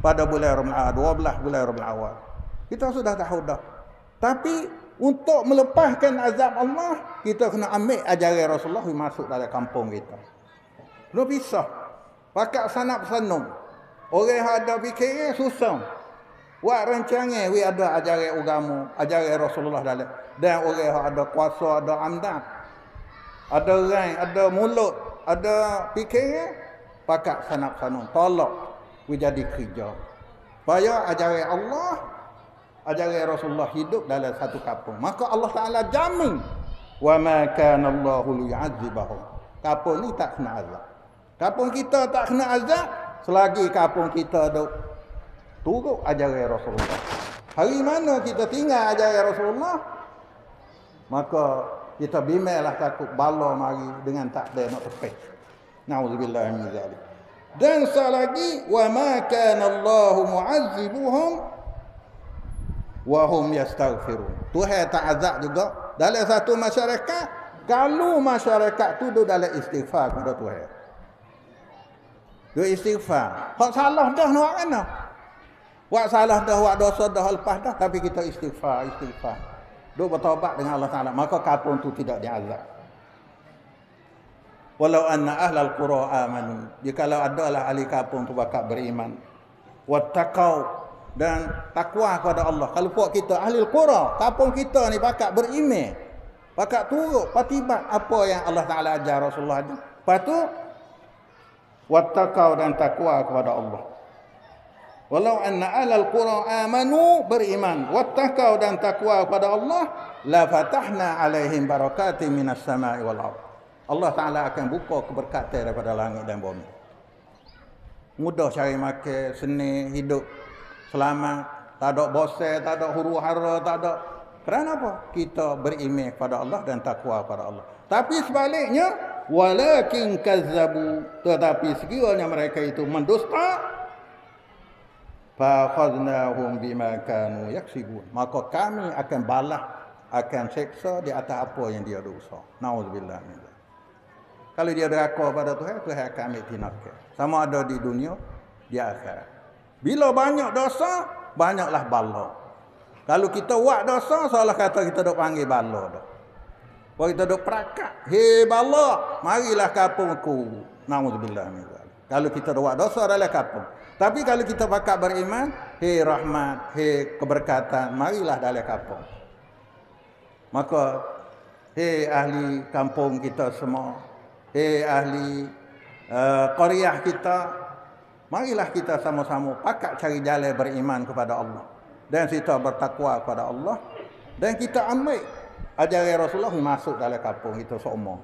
pada bulan Rabiul Awal, 12 bulan Rabiul Awal. Kita sudah tahu dah. Tapi untuk melepaskan azab Allah, kita kena ambil ajaran Rasulullah masuk dalam kampung kita. Kena pisah. Pakat sanap sanum. Orang yang ada fikirnya susah. Buat rancangan, we ada ajaran agama, ajaran Rasulullah dalam. Dan orang yang ada kuasa, ada amdat. Ada orang, ada mulut, ada fikirnya, pakat sanap sanum. Tolak, we jadi kerja. Supaya ajaran Allah, ajaran Rasulullah hidup dalam satu kampung. Maka Allah Ta'ala jamin. Wa ma kana Allahu liyu'adzibahum. Kampung ni tak kena azab. Kampung kita tak kena azab selagi kampung kita duk turut ajaran Rasulullah. Hari mana kita tinggal ajaran Rasulullah, maka kita bimbanglah takut bala mari dengan tak ada nak tepis. Nauzubillah min zalik. Dan selagi wa ma kana Allahu mu'azzibuhum wa hum yastaghfirun. Tuhan tak azab juga dalam satu masyarakat kalau masyarakat tu duduk dalam istighfar kepada Tuhan. Duk istighfar. Hak salah dah nak kena. Buat salah dah, buat dosa dah lepas dah, tapi kita istighfar. Duk bertaubat dengan Allah Ta'ala, maka kampung tu tidak diazab. Walau anna ahlal qura amanu. Jikalau adalah ahli kampung tu bakal beriman. Wattaqau, dan takwa kepada Allah. Kalau puak kita ahli qura, kampung kita ni bakal beriman. Bakal turut patibat apa yang Allah Ta'ala ajar Rasulullah ajar. Lepas tu wattaqau, dan takwa kepada Allah. Walau anna ahlal qura amanu, beriman, wattaqau, dan takwa kepada Allah, la fatahna alaihim barakatin minas sama'i wal ardh. Allah Ta'ala akan buka keberkatan daripada langit dan bumi. Mudah cari makan, seni hidup, selamat, tak ada bosan, tak ada huru hara, tak ada. Kerana apa? Kita beriman kepada Allah dan takwa kepada Allah. Tapi sebaliknya, walakin kazzabu, tetapi sekiranya mereka itu mendusta, fa akhadnahum bima kanu yaksibun, maka kami akan balas, akan seksa di atas apa yang dia dosa. Nauzubillah min dzalik. Kalau dia deraka pada Tuhan, Tuhan akan ambil tindakan. Sama ada di dunia, di akhirat. Bila banyak dosa, banyaklah bala. Kalau kita buat dosa, salah kata kita duk panggil bala dah. Kalau kita duk perakat, hei bala, marilah kampungku. Nauzubillah min dzalik. Kalau kita buat dosa dalam kampung. Tapi kalau kita pakat beriman, hei rahmat, hei keberkatan, marilah dalam kampung. Maka, hei ahli kampung kita semua, hei ahli qaryah kita, marilah kita sama-sama pakat cari jalan beriman kepada Allah. Dan kita bertakwa kepada Allah. Dan kita ambil ajaran Rasulullah masuk dalam kampung kita semua.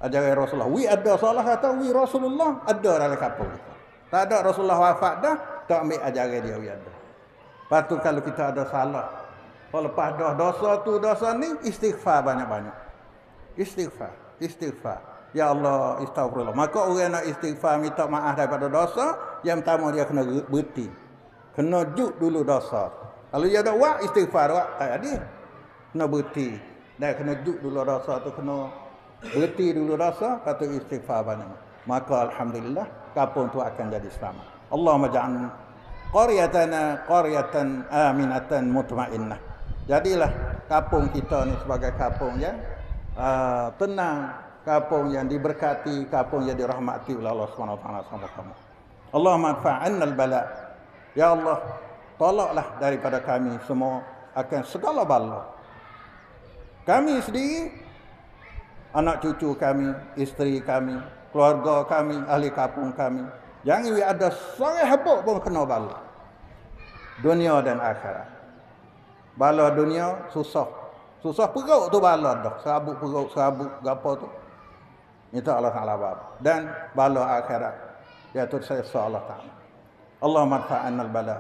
Ajaran Rasulullah. We ada salah kata, we Rasulullah ada dalam kampung kita. Tak ada Rasulullah wafat dah, tak ambil ajaran dia we ada. Lepas tu kalau kita ada salah, kalau lepas dah dosa tu dosa ni, istighfar banyak-banyak. Istighfar. Ya Allah, istighfarullah. Maka orang nak istighfar minta maaf daripada dosa, yang pertama dia kena berhenti. Kena juk dulu dosa. Kalau dia ada buat istighfar, buat tak ada. Kena berhenti. Dan kena juk dulu dosa tu, kena berhenti dulu dosa, lepas tu istighfar banyak. Maka alhamdulillah kampung tu akan jadi selamat. Allahumma ja'al qaryatana qaryatan aminatan mutmainnah. Jadilah kampung kita ni sebagai kampung yang tenang, kampung yang diberkati, kampung yang dirahmati oleh Allah Subhanahu wa taala sama-sama. Allahumma adfa'anna al-bala. Ya Allah, tolaklah daripada kami semua akan segala bala. Kami sendiri, anak cucu kami, isteri kami, keluarga kami, ahli kampung kami. Jangan ada seorang habuk pun kena bala. Dunia dan akhirat. Bala dunia susah. Susah perut tu bala dah. Serabut perut, serabut gapo tu. Minta Allah Ta'ala bab. Dan bala akhirat. Iaitu seksa Allah Ta'ala. Allahumma adfa'anna al-bala.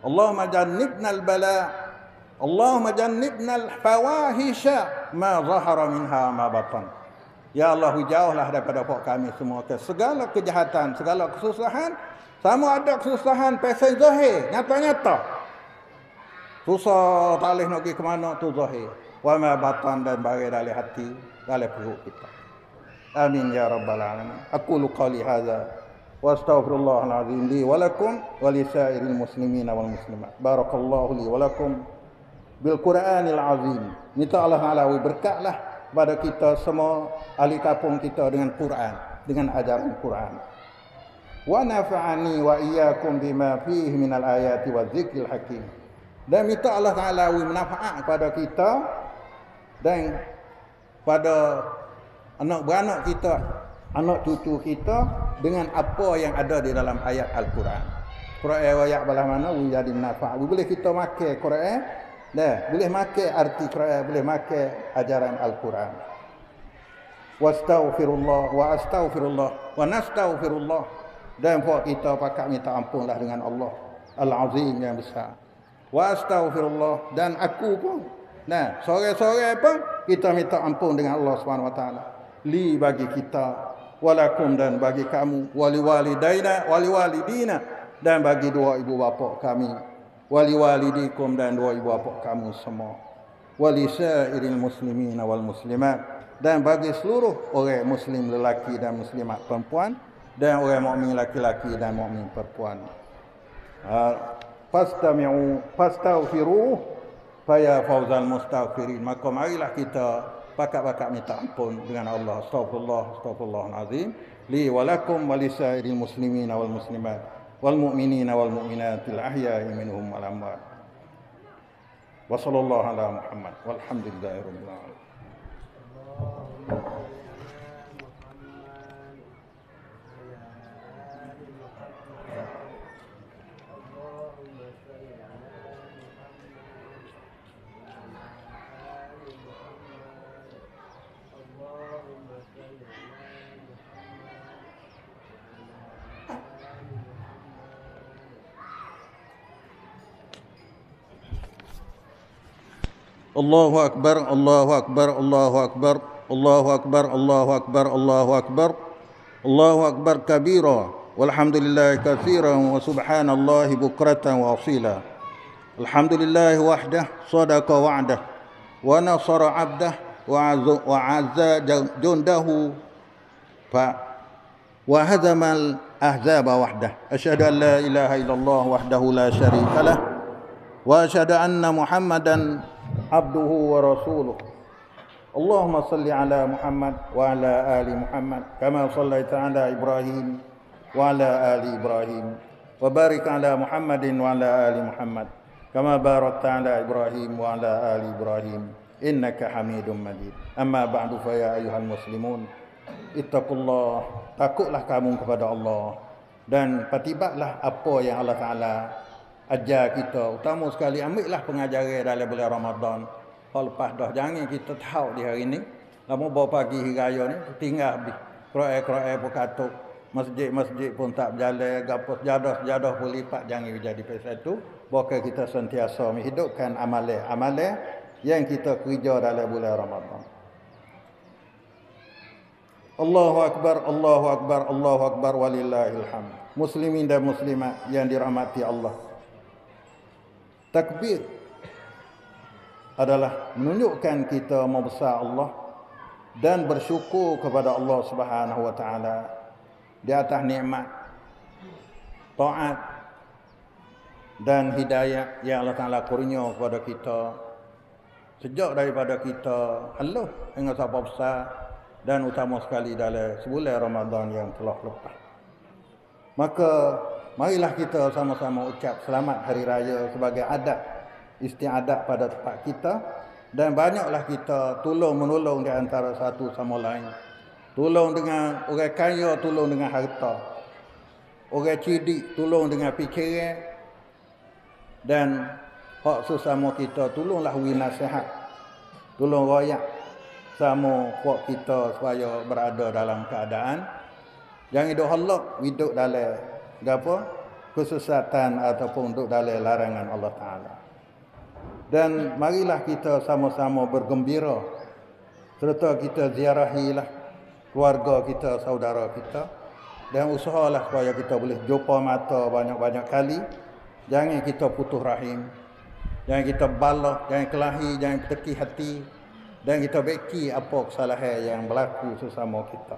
Allahumma jannibna al-bala. Allahumma jannibna al-fawahisha ma zahara minha ma batan. Ya Allah, jauhlah daripada pok kami semua ke segala kejahatan, segala kesusahan. Sama ada kesusahan pasal zahir, nyata-nyata. Susah tak boleh nak pergi ke mana tu zahir. Wa ma batan dan bagi dalam hati, dalam perut kita. Amin ya rabbal alamin. Aqulu qawli hadza wa astaghfirullahal azim li wa lakum wa li sa'iril muslimin wal muslimat. Barakallahu li wa lakum bil Qur'anil azim. Minta Allah Taala berkatlah pada kita semua, ahli kampung kita dengan Quran, dengan ajaran Quran. Wa nafa'ani wa iyyakum bima fihi minal ayati wa dzikril hakim. Dan minta Allah Taala manfaat kepada kita dan pada anak beranak kita, anak cucu kita dengan apa yang ada di dalam ayat Al-Quran. Quran ayat belah mana jadi manfaat. Boleh kita makan Quran, boleh makan arti Quran, boleh makan ajaran Al-Quran. Wastaghfirullah wa astaghfirullah wa nastaghfirullah. Dan buat kita pakat minta ampunlah dengan Allah Al-Azim yang besar. Wa astaghfirullah, dan aku pun sore-sore pun kita minta ampun dengan Allah Subhanahu wa taala. Li bagi kita, walakum dan bagi kamu, wali walidaina wali walidina, dan bagi dua ibu bapa kami, wali walidikum dan dua ibu bapa kamu semua, wali sa'iril muslimin wal muslimat, dan bagi seluruh orang muslim lelaki dan muslimat perempuan, dan orang mukmin laki-laki dan mukmin perempuan. Fastami'u fastaghfiruh faya fauzal mustaghfirin. Maka marilah kita pakat-pakat minta ampun dengan Allah. Astaghfirullahal azim li wa lakum wa lisairil muslimin wal muslimat wal mu'minin wal mu'minatil ahya'i minhum wal amwat. Wa sallallahu ala Muhammad walhamdulillahi rabbil alamin. Allahu akbar, Allahu akbar, Allahu akbar, Allahu akbar, Allahu akbar, Allahu akbar, Allahu akbar kabira, walhamdulillahi katsiran wa subhanallahi bukratan wa asila. Alhamdulillahi wahdah sadaqa wa'dah wa nasara 'abdah wa 'azza jundahu wa hazamal ahzaba wahdah. Asyhadu an la ilaha illallah wahdahu la syarika lah wa asyhadu anna Muhammadan abduhu wa rasuluh. Allahumma salli ala Muhammad wa ala ali Muhammad kama sallaita ala Ibrahim wa ala ali Ibrahim wa barik ala Muhammadin wa ala ali Muhammad kama barakta ala Ibrahim wa ala ali Ibrahim innaka Hamidum Majid. Amma ba'du, fa ya ayyuhal muslimun ittaqullah, takutlah kamu kepada Allah dan patibatlah apa yang Allah Taala ajar kita. Utama sekali ambillah pengajaran dalam bulan Ramadan. Kalau lepas dah jangan kita tahu di hari ni, lama bawa pagi hari raya ni tinggal habis. Kroai-kroai pun katuk, masjid-masjid pun tak berjalan, gapo sejadah pun lipat, jangan jadi pasal itu. Bahkan kita sentiasa menghidupkan amalan yang kita kerja dalam bulan Ramadan. Allahu akbar, Allahu akbar, Allahu akbar walillahil hamd. Muslimin dan muslimat yang dirahmati Allah. Takbir adalah menunjukkan kita membesar Allah dan bersyukur kepada Allah Subhanahu wa taala di atas nikmat, taat dan hidayah yang Allah Taala kurnia kepada kita. Sejak daripada kita haluh dengan siapa besar, dan utama sekali dalam sebulan Ramadan yang telah lepas. Maka marilah kita sama-sama ucap selamat hari raya sebagai adat istiadat pada tempat kita, dan banyaklah kita tolong menolong di antara satu sama lain. Tolong dengan orang kaya, tolong dengan harta. Orang cidik tolong dengan fikiran, dan hak sesama kita tolonglah beri nasihat. Tolong royak sama hak kita supaya berada dalam keadaan jangan hidup halak, hidup dalam apa? Kesesatan ataupun duduk dalam larangan Allah Ta'ala. Dan marilah kita sama-sama bergembira serta kita ziarahilah keluarga kita, saudara kita, dan usahalah supaya kita boleh jumpa mata banyak-banyak kali. Jangan kita putus rahim, jangan kita balah, jangan kelahi, jangan teki hati, dan kita beki apa kesalahan yang berlaku sesama kita.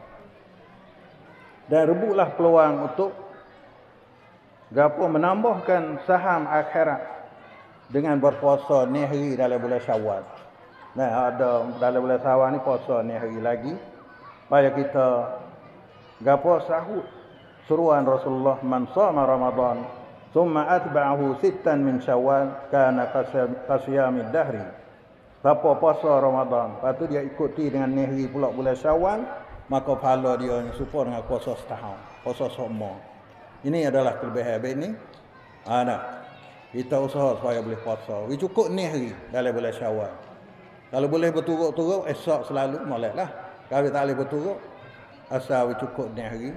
Dan rebutlah peluang untuk menambahkan saham akhirat dengan berpuasa ni hari dalam bulan Syawal. Nah, ada dalam bulan Syawal ni puasa ni hari lagi. Supaya kita sahut seruan Rasulullah, man shama Ramadan thumma atba'ahu sittan min Syawal kana kasiyamid dahri. Siapa puasa Ramadan, lepas tu dia ikuti dengan ni hari pula bulan Syawal, maka pahala dia serupa dengan puasa setahun, puasa semua. Ini adalah kelebihan baik ni. Kita usaha supaya boleh puasa. Cukup ni hari dalam bulan Syawal. Kalau boleh berturut-turut, esok selalu moleklah. Kalau tak boleh berturut, asal cukup ni hari.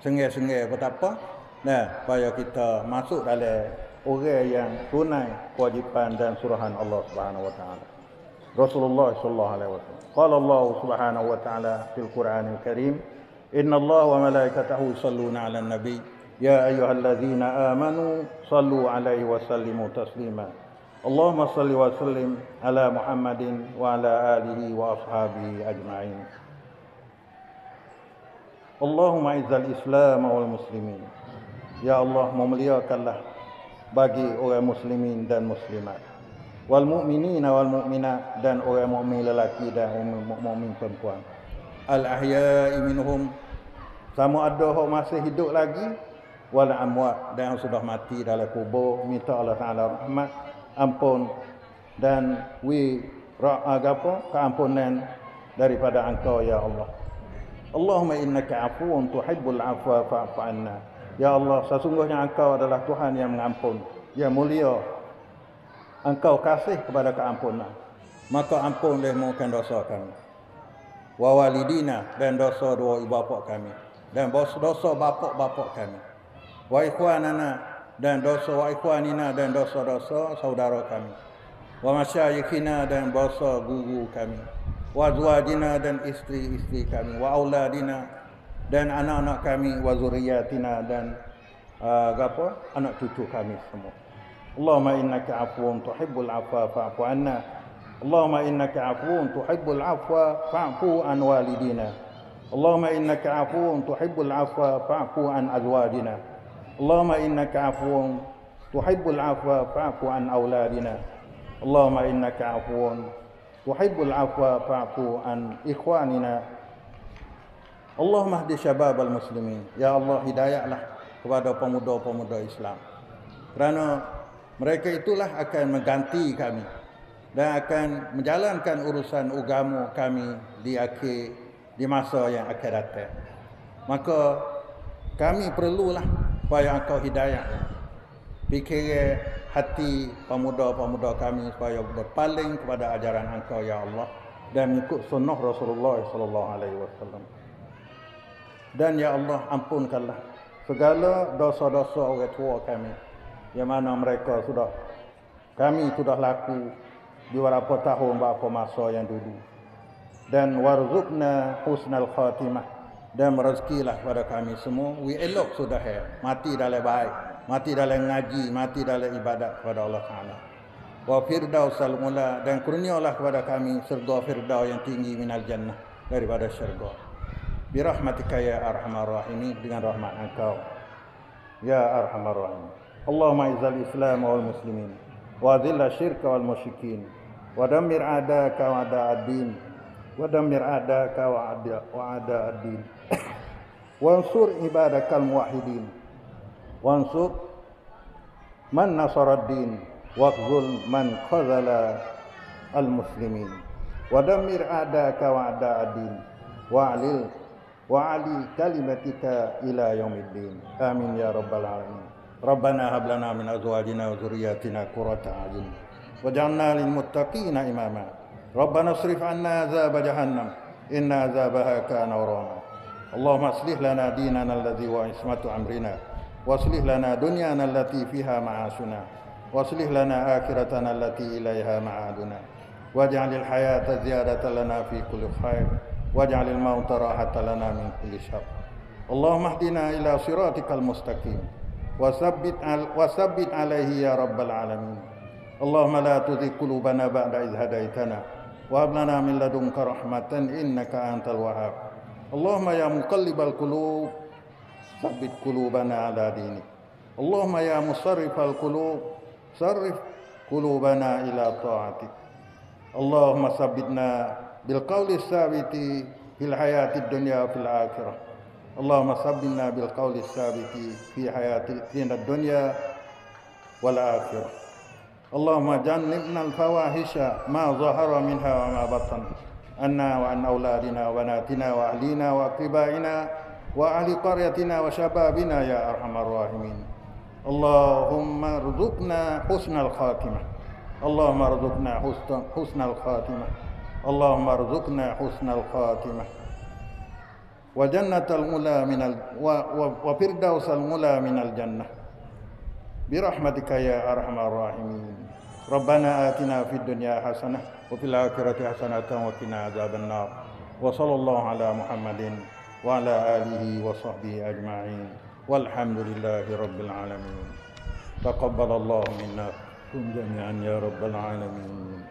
Sengai-sengai pun tak apa. Nah, supaya kita masuk dalam orang yang tunai kewajipan dan suruhan Allah Subhanahu wa taala. Rasulullah sallallahu alaihi wasallam. Qala Allah Subhanahu wa taala fil Qur'anil Karim, "Inna Allah wa malaikatahu yusalluna 'alan nabi." Ya ayyuhalladzina amanu sallu alaihi wa sallimu taslima. Allahumma salli wa sallim ala Muhammadin wa ala alihi wa ashabihi ajma'in. Allahumma izzal Islam wal muslimin. Ya Allah, memuliakanlah bagi orang muslimin dan muslimat. Wal mu'minina wal mu'minat, dan orang mukmin lelaki dan mukmin perempuan. Al ahya'i minhum, sama ada yang masih hidup lagi, wal amwat, dan sudah mati dalam kubur. Minta Allah Ta'ala rahmat, ampun, dan keampunan daripada Engkau ya Allah. Allahumma innaka afuwun tuhibbul afwa fa'fu anna. Ya Allah, sesungguhnya Engkau adalah Tuhan yang mengampun, yang mulia. Engkau kasih kepada keampunan, maka ampunlah mohon dosa kami. Wa walidina, dan dosa dua ibu bapa kami, dan dosa bapa-bapa kami. Wa ikhwanana, dan dosa wa ikhwanina, dan dosa-dosa saudara kami. Wa masyayikhina, dan dosa guru kami. Wa azwajina, dan isteri-isteri kami. Wa auladina, dan anak-anak kami. Wa zuriyatina, dan anak cucu kami semua. Allahumma innaka afuwun tuhibbul afwa fa'fu anna. Allahumma innaka afuwun tuhibbul afwa fa'fu an walidina. Allahumma innaka afuwun tuhibbul afwa fa'fu an azwajina. Allahumma innaka afuwun tuhibbul afwa fa'fu an auladina. Allahumma innaka afuwun tuhibbul afwa fa'fu an ikhwanina. Allahumma hdi syababal muslimin. Ya Allah, hidayahlah kepada pemuda-pemuda Islam. Kerana mereka itulah akan mengganti kami dan akan menjalankan urusan agama kami di masa yang akan datang. Maka kami perlulah supaya Engkau hidayah fikiran hati pemuda-pemuda kami supaya berpaling kepada ajaran Engkau ya Allah, dan mengikut sunnah Rasulullah sallallahu alaihi wasallam. Dan ya Allah, ampunkanlah segala dosa-dosa orang tua kami yang mana kami sudah laku di beberapa tahun, beberapa masa yang dulu. Dan warzuqna husnal khatimah, dan merezekilah kepada kami semua elok sudah mati dalam baik, mati dalam ngaji, mati dalam ibadat kepada Allah Ta'ala. Wa firdausal ula, dan kurnialah kepada kami syurga firdaus yang tinggi minal jannah, daripada syurga. Birahmatika ya arhamar rahimin, dengan rahmat Engkau ya arhamar rahimin. Allahumma izzal Islam wal muslimin, wa dhilla syirka wal musyrikin, wa dammir a'daka wa a'da'ad din, ودمر أعداءك وأعداء الدين وانصر عبادك الموحدين وانصر من نصر الدين واخذل من خذل المسلمين ودمر أعداءك وأعداء الدين وعلي كلمتك إلى يوم الدين آمين يا رب العالمين. ربنا هب لنا من أزواجنا وذرياتنا قرة أعين واجعلنا للمتقين إماما. ربنا اصرف عنا عذاب جهنم إن عذابها كان غراما. اللهم اصلح لنا ديننا الذي هو عصمة أمرنا واصلح لنا دنيانا التي فيها معاشنا واصلح لنا آخرتنا التي إليها معادنا واجعل الحياة زيادة لنا في كل خير واجعل الموت راحة لنا من كل شر. اللهم اهدنا إلى صراطك المستقيم وثبت عليه يا رب العالمين. اللهم لا تزغ قلوبنا بعد إذ هديتنا وهب لنا من لدنك رحمة إنك أنت الوهاب. اللهم يا مقلب القلوب ثبت قلوبنا على دينك. اللهم يا مصرف القلوب صرف قلوبنا إلى طاعتك. اللهم ثبتنا بالقول الثابت في الحياة الدنيا وفي الآخرة. اللهم ثبتنا بالقول الثابت في حياتنا الدنيا والآخرة. اللهم جنبنا الفواحش ما ظهر منها وما بطن عنا وعن أولادنا وبناتنا وأهلينا وأقربائنا وأهل قريتنا وشبابنا يا أرحم الراحمين. اللهم ارزقنا حسن الخاتمة. اللهم ارزقنا حسن الخاتمة. اللهم ارزقنا حسن الخاتمة وجنة المولى وفردوس المولى من الجنة برحمتك يا أرحم الراحمين. ربنا آتنا في الدنيا حسنة وفي الآخرة حسنة وقنا عذاب النار. وصلى الله على محمد وعلى آله وصحبه أجمعين والحمد لله رب العالمين. تقبل الله منا جميعا يا رب العالمين.